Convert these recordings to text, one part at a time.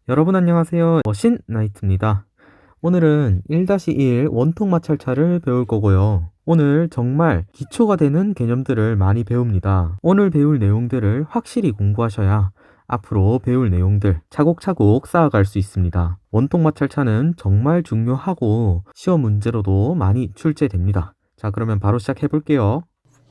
여러분 안녕하세요. 신나이트입니다. 오늘은 1-1 원통 마찰차를 배울 거고요. 오늘 정말 기초가 되는 개념들을 많이 배웁니다. 오늘 배울 내용들을 확실히 공부하셔야 앞으로 배울 내용들 차곡차곡 쌓아갈 수 있습니다. 원통 마찰차는 정말 중요하고 시험 문제로도 많이 출제됩니다. 자, 그러면 바로 시작해 볼게요.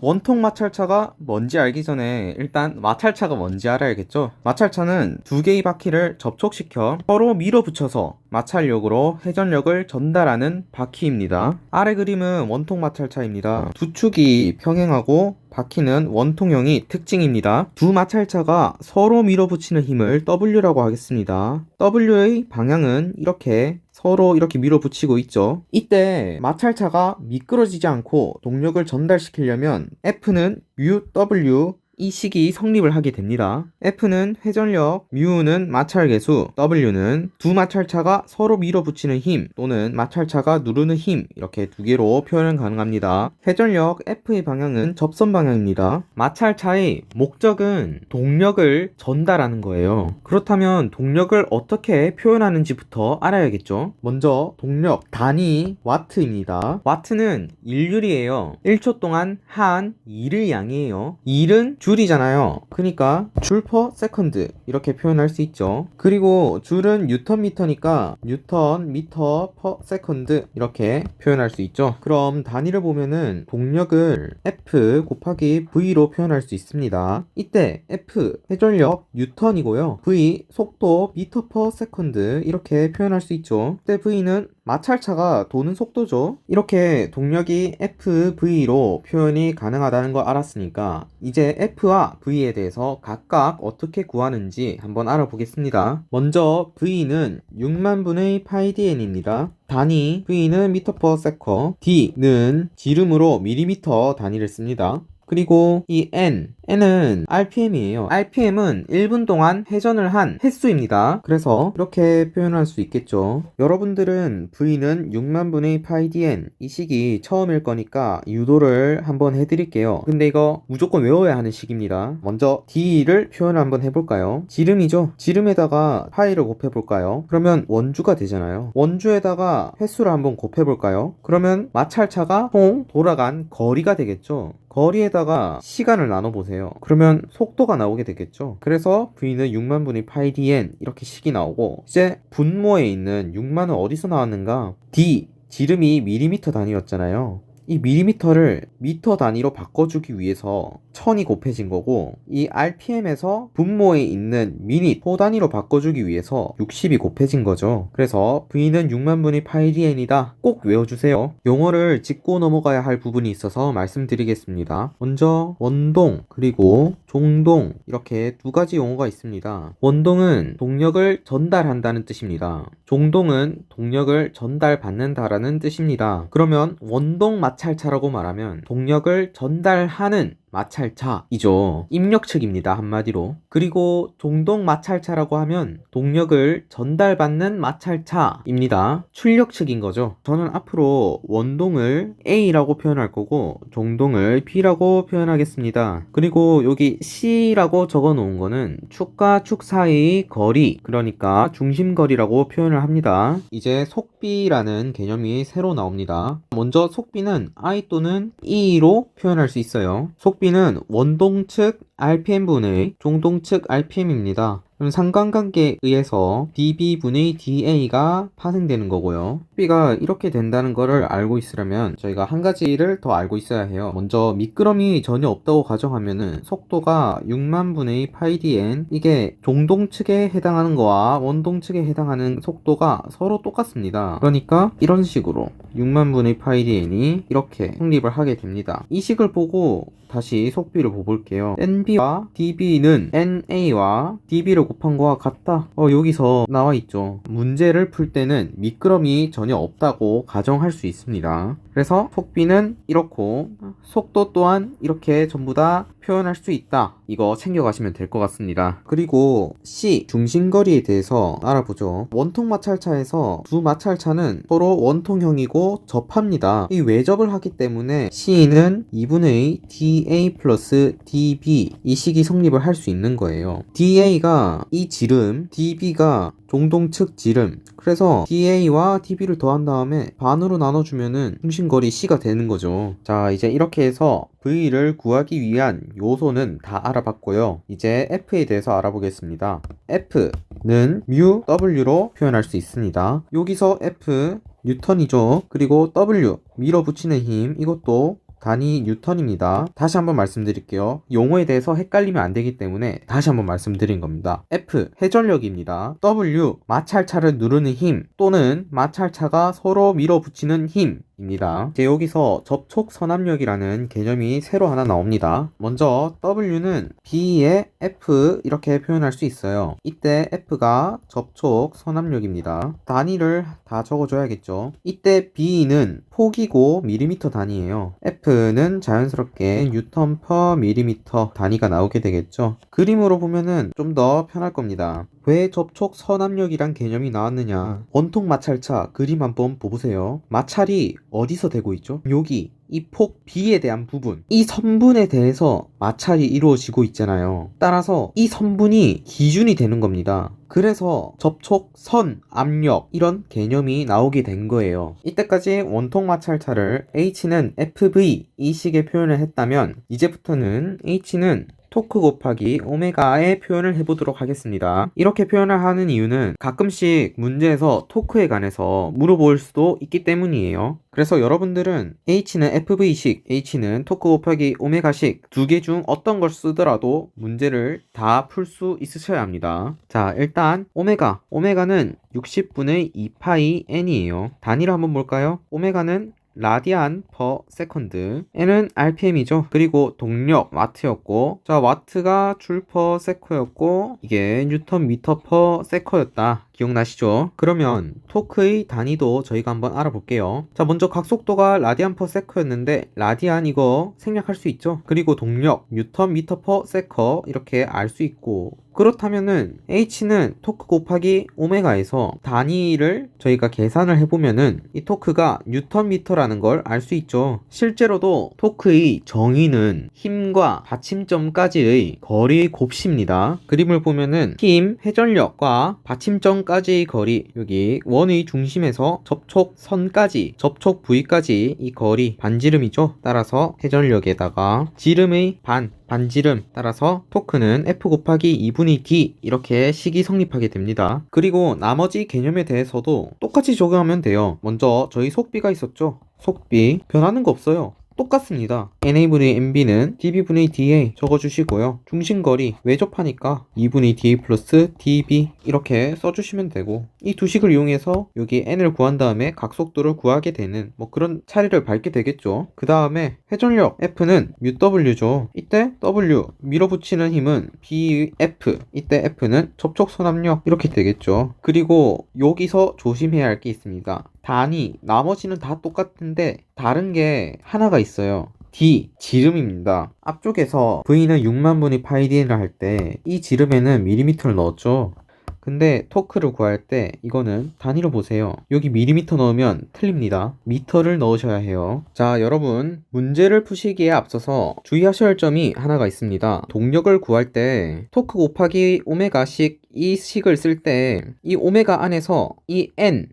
원통 마찰차가 뭔지 알기 전에 일단 마찰차가 뭔지 알아야겠죠. 마찰차는 두 개의 바퀴를 접촉시켜 서로 밀어붙여서 마찰력으로 회전력을 전달하는 바퀴입니다. 아래 그림은 원통 마찰차입니다. 두 축이 평행하고 바퀴는 원통형이 특징입니다. 두 마찰차가 서로 밀어붙이는 힘을 W라고 하겠습니다. W의 방향은 이렇게 서로 이렇게 밀어붙이고 있죠. 이때 마찰차가 미끄러지지 않고 동력을 전달시키려면 F는 μW 이 식이 성립을 하게 됩니다. F는 회전력, μ는 마찰계수, W는 두 마찰차가 서로 밀어붙이는 힘 또는 마찰차가 누르는 힘 이렇게 두 개로 표현 가능합니다. 회전력 F의 방향은 접선 방향입니다. 마찰차의 목적은 동력을 전달하는 거예요. 그렇다면 동력을 어떻게 표현하는지부터 알아야겠죠. 먼저 동력 단위 와트입니다. 와트는 일률이에요. 1초 동안 한 1의 양이에요. 1은 줄이잖아요. 그러니까 줄 퍼 세컨드 이렇게 표현할 수 있죠. 그리고 줄은 뉴턴 미터니까 뉴턴 미터 퍼 세컨드 이렇게 표현할 수 있죠. 그럼 단위를 보면은 동력을 F 곱하기 V로 표현할 수 있습니다. 이때 F 회전력 뉴턴이고요. V 속도 미터 퍼 세컨드 이렇게 표현할 수 있죠. 이때 V는 마찰차가 도는 속도죠. 이렇게 동력이 FV로 표현이 가능하다는 걸 알았으니까 이제 F와 V에 대해서 각각 어떻게 구하는지 한번 알아보겠습니다. 먼저 V는 6만 분의 파이 dn입니다. 단위 V는 미터 퍼 세컨, D는 지름으로 밀리미터 단위를 씁니다. 그리고 이 N은 RPM이에요. RPM은 1분 동안 회전을 한 횟수입니다. 그래서 이렇게 표현할 수 있겠죠. 여러분들은 V는 6만 분의 파이 dn 이 식이 처음일 거니까 유도를 한번 해드릴게요. 근데 이거 무조건 외워야 하는 식입니다. 먼저 D를 표현 한번 해볼까요? 지름이죠. 지름에다가 파이를 곱해볼까요? 그러면 원주가 되잖아요. 원주에다가 횟수를 한번 곱해볼까요? 그러면 마찰차가 총 돌아간 거리가 되겠죠. 거리에다가 시간을 나눠보세요. 그러면 속도가 나오게 되겠죠. 그래서 V는 6만 분의 파이 dn 이렇게 식이 나오고 이제 분모에 있는 6만은 어디서 나왔는가? D, 지름이 밀리미터 단위였잖아요. 이 밀리미터를 미터 단위로 바꿔주기 위해서 1000이 곱해진 거고 이 RPM에서 분모에 있는 미닛, 호 단위로 바꿔주기 위해서 60이 곱해진 거죠. 그래서 V는 6만 분의 파이 dn이다. 꼭 외워주세요. 용어를 짚고 넘어가야 할 부분이 있어서 말씀드리겠습니다. 먼저 원동 그리고 종동 이렇게 두 가지 용어가 있습니다. 원동은 동력을 전달한다는 뜻입니다. 종동은 동력을 전달받는다라는 뜻입니다. 그러면 원동 마찰차라고 말하면 동력을 전달하는 마찰차이죠. 입력 측입니다. 한마디로. 그리고 종동 마찰차라고 하면 동력을 전달받는 마찰차입니다. 출력 측인 거죠. 저는 앞으로 원동을 A라고 표현할 거고 종동을 B라고 표현하겠습니다. 그리고 여기 C라고 적어 놓은 거는 축과 축 사이의 거리, 그러니까 중심거리라고 표현을 합니다. 이제 속비라는 개념이 새로 나옵니다. 먼저 속비는 I 또는 E로 표현할 수 있어요. 속비는 원동 측 RPM분의 종동 측 RPM입니다. 그럼 상관관계에 의해서 dB분의 da가 파생되는 거고요. 속비가 이렇게 된다는 거를 알고 있으려면 저희가 한 가지를 더 알고 있어야 해요. 먼저 미끄럼이 전혀 없다고 가정하면은 속도가 6만 분의 파이 dn 이게 종동 측에 해당하는 거와 원동 측에 해당하는 속도가 서로 똑같습니다. 그러니까 이런 식으로 6만 분의 파이 dn이 이렇게 성립을 하게 됩니다. 이 식을 보고 다시 속비를 볼게요. NB와 DB는 NA와 DB를 곱한 거와 같다. 여기서 나와 있죠. 문제를 풀 때는 미끄럼이 전혀 없다고 가정할 수 있습니다. 그래서 속비는 이렇고 속도 또한 이렇게 전부 다 표현할 수 있다. 이거 챙겨가시면 될 것 같습니다. 그리고 C 중심거리에 대해서 알아보죠. 원통 마찰차에서 두 마찰차는 서로 원통형이고 접합니다. 이 외접을 하기 때문에 C는 2분의 dA 플러스 dB 이 식이 성립을 할 수 있는 거예요. da가 이 지름, dB가 종동측 지름. 그래서 DA와 DB를 더한 다음에 반으로 나눠주면은 중심거리 C가 되는 거죠. 자, 이제 이렇게 해서 V를 구하기 위한 요소는 다 알아봤고요. 이제 F에 대해서 알아보겠습니다. F는 mu W로 표현할 수 있습니다. 여기서 F 뉴턴이죠. 그리고 W 밀어붙이는 힘 이것도 단위 뉴턴입니다. 다시 한번 말씀드릴게요. 용어에 대해서 헷갈리면 안 되기 때문에 다시 한번 말씀드린 겁니다. F 회전력입니다. W 마찰차를 누르는 힘 또는 마찰차가 서로 밀어붙이는 힘입니다. 이제 여기서 접촉 선압력이라는 개념이 새로 하나 나옵니다. 먼저 W는 B의 F 이렇게 표현할 수 있어요. 이때 F가 접촉 선압력입니다. 단위를 다 적어줘야겠죠. 이때 B는 폭이고 밀리미터 단위예요. F는 자연스럽게 뉴턴 퍼 밀리미터 단위가 나오게 되겠죠. 그림으로 보면은 좀 더 편할 겁니다. 왜 접촉 선압력이란 개념이 나왔느냐? 원통 마찰차 그림 한번 보세요. 마찰이 어디서 되고 있죠? 여기 이 폭 B에 대한 부분, 이 선분에 대해서 마찰이 이루어지고 있잖아요. 따라서 이 선분이 기준이 되는 겁니다. 그래서 접촉 선 압력 이런 개념이 나오게 된 거예요. 이때까지 원통 마찰차를 H는 FV 이 식의 표현을 했다면 이제부터는 H는 토크 곱하기 오메가의 표현을 해보도록 하겠습니다. 이렇게 표현을 하는 이유는 가끔씩 문제에서 토크에 관해서 물어볼 수도 있기 때문이에요. 그래서 여러분들은 H는 FV식, H는 토크 곱하기 오메가식 두 개 중 어떤 걸 쓰더라도 문제를 다 풀 수 있으셔야 합니다. 자, 일단 오메가는 60분의 2파이 n이에요. 단위를 한번 볼까요? 오메가는 라디안 퍼 세컨드, n은 rpm이죠. 그리고 동력 와트였고, 자 와트가 줄 퍼 세커였고 이게 뉴턴 미터 퍼 세커였다. 기억나시죠? 그러면 토크의 단위도 저희가 한번 알아볼게요. 자, 먼저 각속도가 라디안 퍼 세커였는데 라디안 이거 생략할 수 있죠. 그리고 동력 뉴턴 미터 퍼 세커 이렇게 알 수 있고, 그렇다면은 H는 토크 곱하기 오메가에서 단위를 저희가 계산을 해보면은 이 토크가 뉴턴 미터라는 걸 알 수 있죠. 실제로도 토크의 정의는 힘과 받침점까지의 거리 곱씹니다. 그림을 보면은 힘, 회전력과 받침점까지의 거리, 여기 원의 중심에서 접촉 선까지, 접촉 부위까지 이 거리 반지름이죠. 따라서 회전력에다가 지름의 반지름 따라서 토크는 F 곱하기 2분의 D 이렇게 식이 성립하게 됩니다. 그리고 나머지 개념에 대해서도 똑같이 적용하면 돼요. 먼저 저희 속비가 있었죠. 속비 변하는 거 없어요. 똑같습니다. NA분의 NB는 dB분의 DA 적어주시고요. 중심거리 외접하니까 2분의 DA 플러스 dB 이렇게 써주시면 되고, 이 두 식을 이용해서 여기 N을 구한 다음에 각속도를 구하게 되는 뭐 그런 차례를 밟게 되겠죠. 그 다음에 회전력 F는 μW죠. 이때 W 밀어붙이는 힘은 BF, 이때 F는 접촉선압력 이렇게 되겠죠. 그리고 여기서 조심해야 할 게 있습니다. 단위 나머지는 다 똑같은데 다른 게 하나가 있어요. D 지름입니다. 앞쪽에서 V는 6만 분의 파이 dn을 할 때 이 지름에는 밀리미터를 넣었죠. 근데 토크를 구할 때 이거는 단위로 보세요. 여기 밀리미터 넣으면 틀립니다. 미터를 넣으셔야 해요. 자, 여러분 문제를 푸시기에 앞서서 주의하셔야 할 점이 하나가 있습니다. 동력을 구할 때 토크 곱하기 오메가식 이 식을 쓸 때 이 오메가 안에서 이 n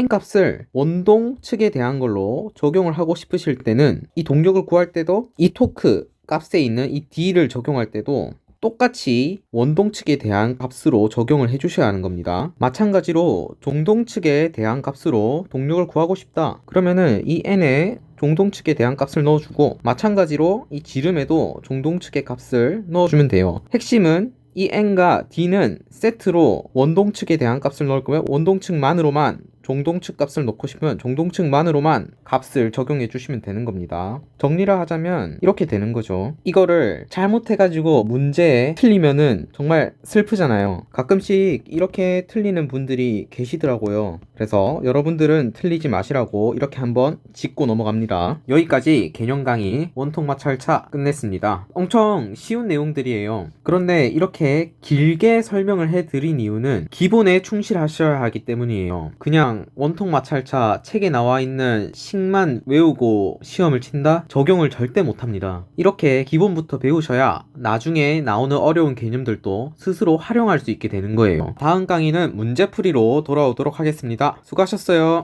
값을 원동 측에 대한 걸로 적용을 하고 싶으실 때는 이 동력을 구할 때도 이 토크 값에 있는 이 D를 적용할 때도 똑같이 원동 측에 대한 값으로 적용을 해주셔야 하는 겁니다. 마찬가지로 종동 측에 대한 값으로 동력을 구하고 싶다. 그러면은 이 n에 종동 측에 대한 값을 넣어주고, 마찬가지로 이 지름에도 종동 측의 값을 넣어주면 돼요. 핵심은 이 n과 d는 세트로 원동 측에 대한 값을 넣을 거면 원동 측만으로만 종동측 값을 넣고 싶으면 종동측만으로만 값을 적용해 주시면 되는 겁니다. 정리를 하자면 이렇게 되는 거죠. 이거를 잘못해가지고 문제에 틀리면은 정말 슬프잖아요. 가끔씩 이렇게 틀리는 분들이 계시더라고요. 그래서 여러분들은 틀리지 마시라고 이렇게 한번 짚고 넘어갑니다. 여기까지 개념 강의 원통 마찰차 끝냈습니다. 엄청 쉬운 내용들이에요. 그런데 이렇게 길게 설명을 해드린 이유는 기본에 충실하셔야 하기 때문이에요. 그냥 원통 마찰차 책에 나와 있는 식만 외우고 시험을 친다? 적용을 절대 못합니다. 이렇게 기본부터 배우셔야 나중에 나오는 어려운 개념들도 스스로 활용할 수 있게 되는 거예요. 다음 강의는 문제풀이로 돌아오도록 하겠습니다. 수고하셨어요.